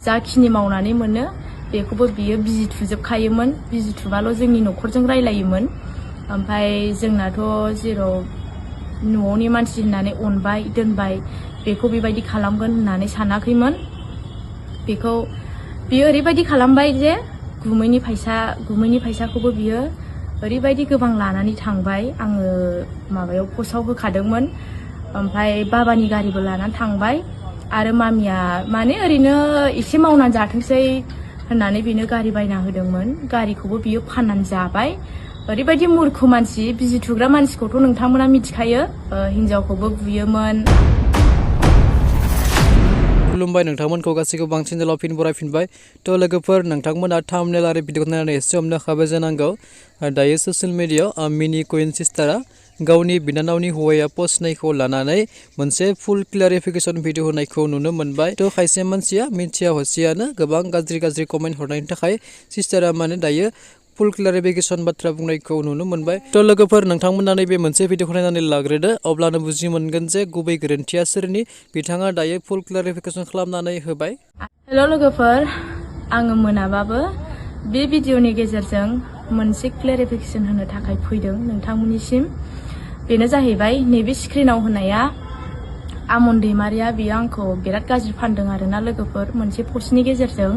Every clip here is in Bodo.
जाखिनि मावनानै मोनो बेखौबो बियो बिजि थुजोबखायोमोन। बिजि थुबाल' जोंनि न'खरजों रायलायोमोन। ओमफ्राय जोंनाथ' जेराव न'नि मानसि होननानै अनबाय दोनबाय बेखौ बेबायदि खालामगोन होननानै सानाखैमोन। बेखौ बियो ओरैबायदि खालामबाय जे गुमैनि फैसाखौबो बियो ओरैबायदि गोबां लानानै थांबाय। आङो माबायाव पस्टआव होखादोंमोन। ओमफ्राय बाबानि गारिबो लानानै थांबाय आरो मामिया माने ओरैनो एसे मावनानै जाथोंसै होननानै बेनो गारि बायना होदोंमोन। गारिखौबो बियो फाननानै जाबाय। ओरैबायदि मुर्ख मानसि। बिजि थुग्रा मानसिखौथ' नोंथांमोना मिथिखायो। हिनजावखौबो बुयोमोन। खुलुमबाय नोंथांमोनखौ गासैखौ बांसिन चेनेलाव फिन बरायफिनबाय। थ' लोगोफोर नोंथांमोना थाम्बनेल आरो भिडिअखौ नायनानै एसे हमनोखाबाय जानांगौ। दायो ससियेल मिडियायाव मिनि कुइन सिस्टारा गावनि बिनानावनि हौवाया पस्ट होनायखौ लानानै मोनसे फुल क्लियारिफिकेसन भिडिअ होनायखौ नुनो मोनबाय। थ' खायसे मानसिया मिथिया हसियानो गोबां गाज्रि कमेन्ट हरनायनि थाखाय सिस्टारा माने दायो फुल क्लियारिफिकेसन बाथ्रा बुंनायखौ नुनो मोनबाय। थ' लोगोफोर नोंथांमोना नैबे मोनसे भिडिअखौ नायनानै लाग्रोदो, अब्लानो बुजि मोनगोन जे गुबै गोरोन्थिया सोरनि। बिथाङा दायो फुल क्लियारिफिकेसन खालामनानै होबाय। हेल' लोगोफोर, आङो मोनाबाबो बे भिडिअनि गेजेरजों मोनसे क्लियारिफिकेसन होनो थाखाय फैदों नोंथांमोननिसिम। बेनो जाहैबाय नैबे स्क्रिनाव होनाया आमन दैमारिया बियो आंखौ बिराद गाज्रि फानदों आरोना लोगोफोर मोनसे पस्टनि गेजेरजों।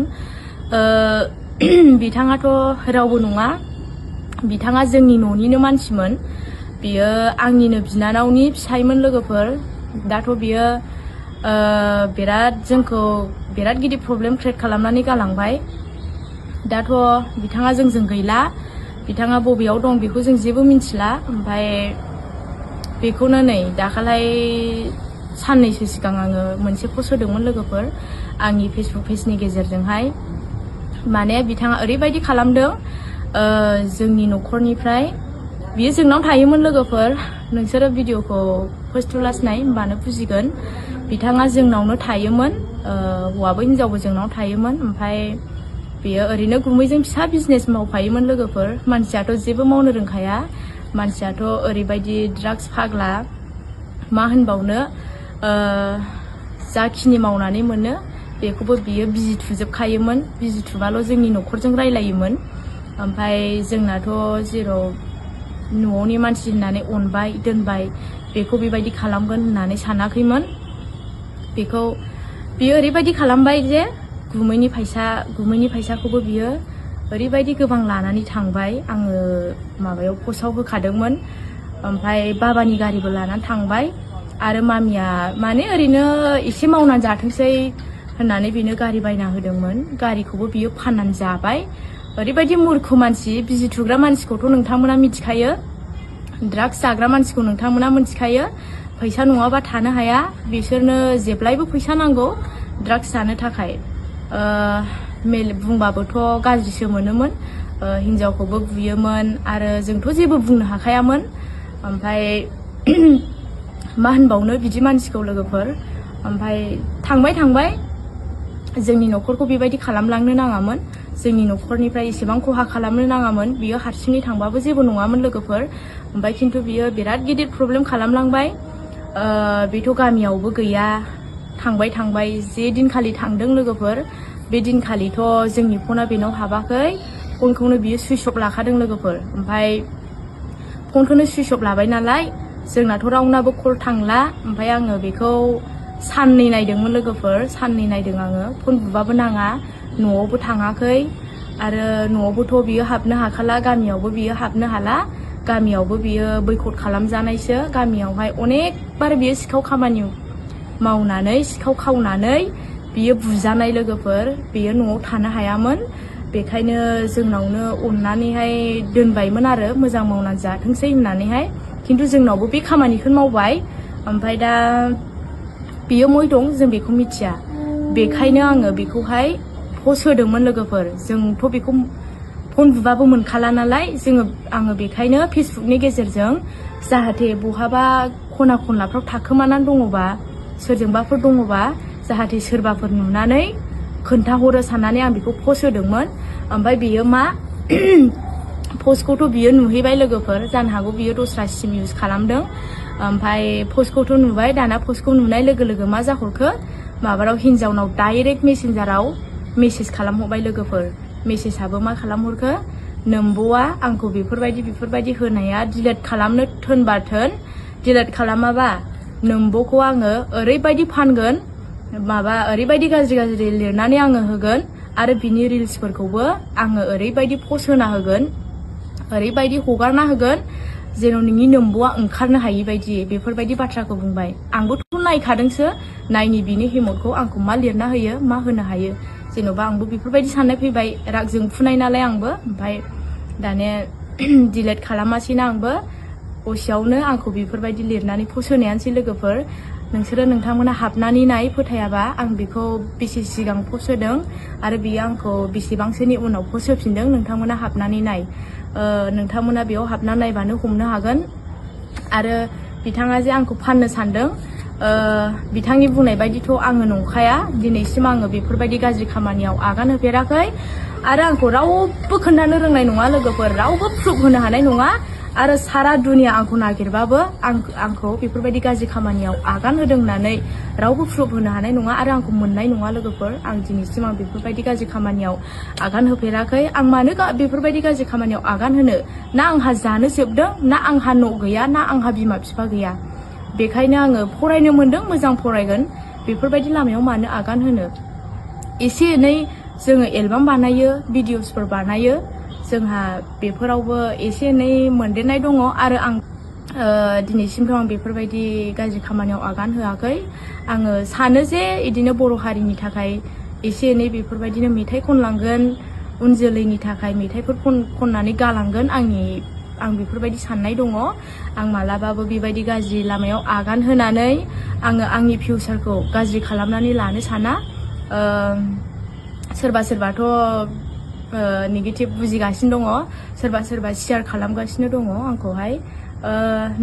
बिथाङाथ' रावबो नङा, बिथाङा जोंनि न'निनो मानसिमोन। बियो आंनिनो बिनानावनि फिसायमोन लोगोफोर। दाथ' बियो जोंखौ बिराद गिदिर प्रब्लेम क्रियेट खालामनानै गालांबाय। दाथ' बिथाङा जोंजों गैला। बिथाङा बबेयाव दं बेखौ जों जेबो मिथिला। ओमफ्राय बेखौनो नै दाखालै साननैसो सिगां आङो मोनसे पस्ट होदोंमोन लोगोफोर आंनि फेसबुक पेजनि गेजेरजोंहाय। माने बिथाङा ओरैबायदि खालामदों, जोंनि न'खरनिफ्राय बियो जोंनाव थायोमोन लोगोफोर। नोंसोरो भिडिअखौ फार्स्ट टु लास्ट नाय होमबानो बुजिगोन। बिथाङा जोंनावनो थायोमोन, हौवाबो हिनजावबो जोंनाव थायोमोन। ओमफ्राय बेयो ओरैनो गुमैजों फिसा बिजनेस मावफायोमोन लोगोफोर। मानसियाथ' जेबो मावनो रोंखाया। मानसियाथ' ओरैबायदि ड्राग्स फाग्ला, मा होनबावनो। जाखिनि मावनानै मोनो बेखौबो बियो बिजि थुजोबखायोमोन। बिजि थुबाल' जोंनि न'खरजों रायलायोमोन। ओमफ्राय जोंनाथ' जेराव न'नि मानसि होननानै अनबाय दोनबाय बेखौ बेबायदि खालामगोन होननानै सानाखैमोन। बेखौ बियो ओरैबायदि खालामबाय जे गुमैनि फैसाखौबो बियो ओरैबायदि गोबां लानानै थांबाय। आङो माबायाव पस्टआव होखादोंमोन। ओमफ्राय बाबानि गारिबो लानानै थांबाय आरो मामिया माने ओरैनो एसे मावनानै जाथोंसै होननानै बेनो गारि बायना होदोंमोन। गारिखौबो बियो फाननानै जाबाय। ओरैबायदि मुर्ख मानसि। बिजि थुग्रा मानसिखौथ' नोंथांमोना मिथिखायो। ड्राग्स जाग्रा मानसिखौ नोंथांमोना मिथिखायो। फैसा नङाबा थानो हाया। बिसोरनो जेब्लायबो फैसा नांगौ ड्राग्स जानो थाखाय। बुंबाबोथ' गाज्रिसो मोनोमोन। हिनजावखौबो बुयोमोन आरो जोंथ' जेबो बुंनो हाखायामोन। ओमफ्राय मा होनबावनो बिदि मानसिखौ लोगोफोर। ओमफ्राय थांबाय जोंनि न'खरखौ बेबायदि खालामलांनो नाङामोन। जोंनि न'खरनिफ्राय एसेबां खहा खालामनो नाङामोन। बियो हारसिङै थांबाबो जेबो नङामोन लोगोफोर। ओमफ्राय खिन्थु बियो बिराद गिदिर प्रब्लेम खालामलांबाय। बेथ' गामियावबो गैया। थांबाय जे दिनखालि थांदों लोगोफोर, बे दिनखालिथ' जोंनि फना बेनाव हाबाखै। फनखौनो बियो सुइच अफ लाखादों लोगोफोर। ओमफ्राय फनखौनो सुइच अफ लाबाय नालाय जोंनाथ' रावनाबो कल थांला। ओमफ्राय आङो बेखौ साननै नायदोंमोन लोगोफोर। साननै नायदों आङो। फन बुबाबो नाङा। न'आवबो थाङाखै आरो न'आवबोथ' बियो हाबनो हाखाला। गामियावबो बियो हाबनो हाला। गामियावबो बियो बैकट खालामजानायसो। गामियावहाय अनेक बार बियो सिखाव खामानि मावनानै सिखाव खावनानै बियो बुजानाय लोगोफोर। बियो न'आव थानो हायामोन। बेखायनो जोंनावनो अननानैहाय दोनबायमोन आरो मोजां मावनानै जाथोंसै होननानैहाय। खिन्थु जोंनावबो बे खामानिखौनो मावबाय। ओमफ्राय दा बियो मय दं जों बेखौ मिथिया। बेखायनो आङो बेखौहाय पस्ट होदोंमोन लोगोफोर। जोंथ' बेखौ फन बुबाबो मोनखाला नालाय आङो बेखायनो फेसबुकनि गेजेरजों जाहाथे बहाबा खना खनलाफ्राव थाखोमानानै दङबा सोरजोंबाफोर दङबा जाहाथे सोरबाफोर नुनानै खोन्थाहरो साननानै आं बेखौ पस्ट होदोंमोन। ओमफ्राय बियो मा पस्टखौथ' बियो नुहैबाय लोगोफोर। जानो हागौ बियो दस्रा सिम इउज खालामदों। ओमफ्राय पस्टखौथ' नुबाय। दाना पस्टखौ नुनाय लोगो लोगो मा जाहरखो, माबाराव हिनजावनाव डाइरेक्ट मेसेन्जाराव मेसेज खालामहरबाय लोगोफोर। मेसेजआबो मा खालामहरखो, नोम्ब'आ आंखौ बेफोरबायदि होनाया डिलेट खालामनो थोनबा थोन, डिलेट खालामाबा नोम्ब'खौ आङो ओरैबायदि फानगोन, ओरैबायदि गाज्रि लिरनानै आङो होगोन आरो बिनि रिल्सफोरखौबो आङो ओरैबायदि पस्ट होना होगोन, ओरैबायदि हगारना होगोन जेन' नोंनि नोम्ब'आ ओंखारनो हायि बायदि बेफोरबायदि बाथ्राखौ बुंबाय। आंबोथ' नायखादोंसो, नायनि बिनि हिम्मतखौ आंखौ मा लिरना होयो, मा होनो हायो। जेन'बा आंबो बेफोरबायदि साननाय फैबाय, राग जोंफुनाय नालाय आंबो। ओमफ्राय दाने डिलेट खालामासैना आंबो, दसेयावनो आंखौ बेफोरबायदि लिरनानै पस्ट होनायानोसै लोगोफोर। नोंथांमोना हाबनानै नाय, फोथायाबा आं बेखौ बेसे सिगां पस्ट होदों आरो बियो आंखौ बेसेबांसोनि उनाव पस्ट होफिनदों, नोंथांमोना हाबनानै नाय। नोंथांमोना बेयाव हाबना नायबानो हमनो हागोन। आरो बिथाङा जे आंखौ फाननो सानदों, बिथांनि बुंनाय बायदिथ' आङो नंखाया। दिनैसिम आङो बेफोरबायदि गाज्रि खामानियाव आगान होफेराखै आरो आंखौ रावबो खोन्थानो रोंनाय नङा लोगोफोर, रावबो प्रुफ होनो हानाय नङा। आरो सारा दुनिया आंखौ नागिरबाबो आंखौ बेफोरबायदि गाज्रि खामानियाव आगान होदों होननानै रावबो प्रुफ होनो हानाय नङा आरो आंखौ मोननाय नङा लोगोफोर। आं दिनैसिम बेफोरबायदि गाज्रि खामानियाव आगान होफेराखै। आं मानो बेफोरबायदि गाज्रि खामानियाव आगान होनो? ना आंहा जानो जोबदों, ना आंहा न' गैया, ना आंहा बिमा बिफा गैया। बेखायनो आङो फरायनो मोनदों, मोजां फरायगोन। बेफोरबायदि लामायाव मानो आगान होनो? एसे एनै जोङो एलबाम बानायो, भिडिअसफोर बानायो, जोंहा बेफोरावबो एसे एनै मोनदेरनाय दङ। आरो आं दिनैसिमथ' आं बेफोरबायदि गाज्रि खामानियाव आगान होआखै। आङो सानो जे इदिनो बर' हारिनि थाखाय एसे एनै बेफोरबायदिनो मेथाइ खनलांगोन, उन जोलैनि थाखाय मेथाइफोर खननानै गालांगोन। आं बेफोरबायदि साननाय दङ। आं मालाबाबो बेबायदि गाज्रि लामायाव आगान होनानै आङो आंनि फिउचारखौ गाज्रि खालामनानै लानो साना। सोरबाथ' नेगेटिभ बुजिगासिनो दङ, सोरबा शेयार खालामगासिनो दङ आंखौहाय।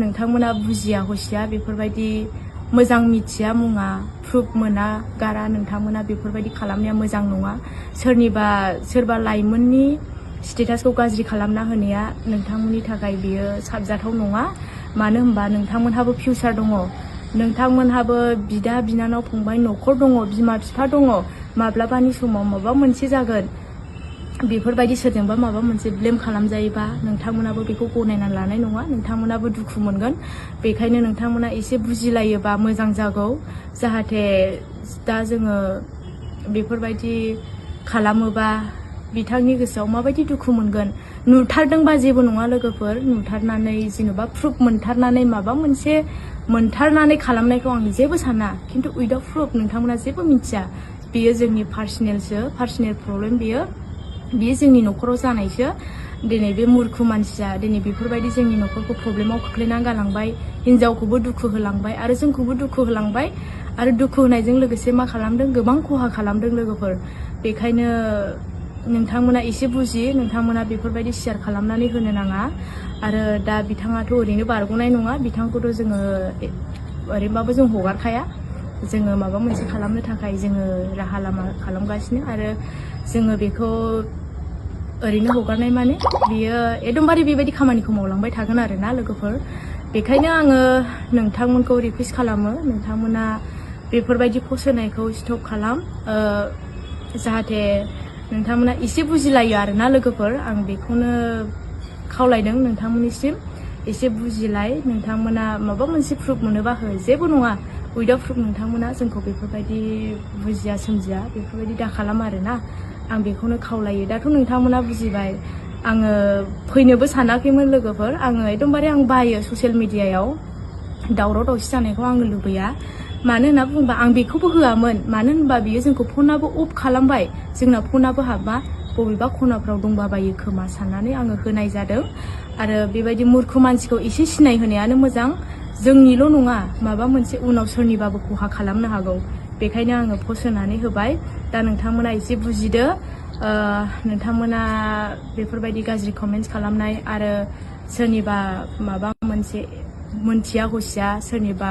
नोंथांमोना बुजिया हसिया, बेफोरबायदि मोजां मिथिया मुङा, प्रुफ मोना गारा नोंथांमोना बेफोरबायदि खालामनाया मोजां नङा। सोरबा लाइमोननि स्टेटासखौ गाज्रि खालामना होनाया नोंथांमोननि थाखाय बियो साबजाथाव नङा। मानो होनबा नोंथांमोनहाबो फिउचार दङ, नोंथांमोनहाबो बिदा बिनानाव फंबाय न'खर दङ, बिमा बिफा दङ। माब्लाबानि समाव माबा मोनसे जागोन, बेफोरबायदि सोरजोंबा माबा मोनसे ब्लेम खालामजायोबा नोंथांमोनाबो बेखौ गनायना लानाय नङा, नोंथांमोनाबो दुखु मोनगोन। बेखायनो नोंथांमोना एसे बुजिलायोबा मोजां जागौ। जाहाथे दा जोङो बेफोरबायदि खालामोबा बिथांनि गोसोआव माबायदि दुखु मोनगोन। नुथारदोंबा जेबो नङा लोगोफोर, नुथारनानै जेन'बा प्रुफ मोनथारनानै माबा मोनसे मोनथारनानै खालामनायखौ आं जेबो साना। खिन्थु उइदाउट प्रुफ नोंथांमोना जेबो मिथिया, बेयो जोंनि पार्सनेल प्रब्लेम। बेयो जोंनि न'खराव जानायसो। दिनै बे मुरखु मानसिया दिनै बेफोरबायदि जोंनि न'खरखौ प्रब्लेमाव खोख्लैनानै गालांबाय, हिनजावखौबो दुखु होलांबाय आरो जोंखौबो दुखु होलांबाय। आरो दुखु होनायजों लोगोसे मा खालामदों, गोबां खहा खालामदों लोगोफोर। बेखायनो नोंथांमोना एसे बुजि, नोंथांमोना बेफोरबायदि शेयार खालामनानै होनो नाङा। आरो दा बिथाङाथ' ओरैनो बारग'नाय नङा, बिथांखौथ' जोङो ओरैनोबाबो जों हगारखाया। जोङो माबा मोनसे खालामनो थाखाय जोङो राहा लामा खालामगासिनो आरो जोङो बेखौ ओरैनो हगारनाय माने बियो एकदमबारे बेबायदि खामानिखौ मावलांबाय थागोन आरोना लोगोफोर। बेखायनो आङो नोंथांमोनखौ रिकुवेस्ट खालामो, नोंथांमोना बेफोरबायदि पस्ट होनायखौ स्टप खालाम। जाहाथे नोंथांमोना एसे बुजिलायो आरोना लोगोफोर। आं बेखौनो खावलायदों नोंथांमोननिसिम, एसे बुजिलाय। नोंथांमोना माबा मोनसे प्रुफ मोनोबा हो, जेबो नङा। उइदाउट प्रुफ नोंथांमोना जोंखौ बेफोरबायदि बुजिया सोमजिया बेफोरबायदि दा खालाम आरोना। आं बेखौनो खावलायो। दाथ' नोंथांमोना बुजिबाय। आङो फैनोबो सानाखैमोन लोगोफोर। आङो एकदमबारे बायो ससियेल मिडियायाव दावराव दावसि जानायखौ आङो लुबैया। मानो होनना बुङोबा आं बेखौबो होआमोन। मानो होनबा बियो जोंखौ फनाबो अफ खालामबाय, जोंना फनाबो हाबा बबेबा खनाफ्राव दंबाबायो खोमा साननानै आङो होनाय जादों। आरो बेबायदि मुरखु मानसिखौ एसे सिनाय होनायानो मोजां। जोंनिल' नङा, माबा मोनसे उनाव सोरनिबाबो खहा खालामनो हागौ। बेखायनो आङो पस्ट होनानै होबाय। दा नोंथांमोना एसे बुजिदो। नोंथांमोना बेफोरबायदि गाज्रि कमेन्ट्स खालामनाय आरो सोरनिबा माबा मोनसे मोनथिया हसिया सोरनिबा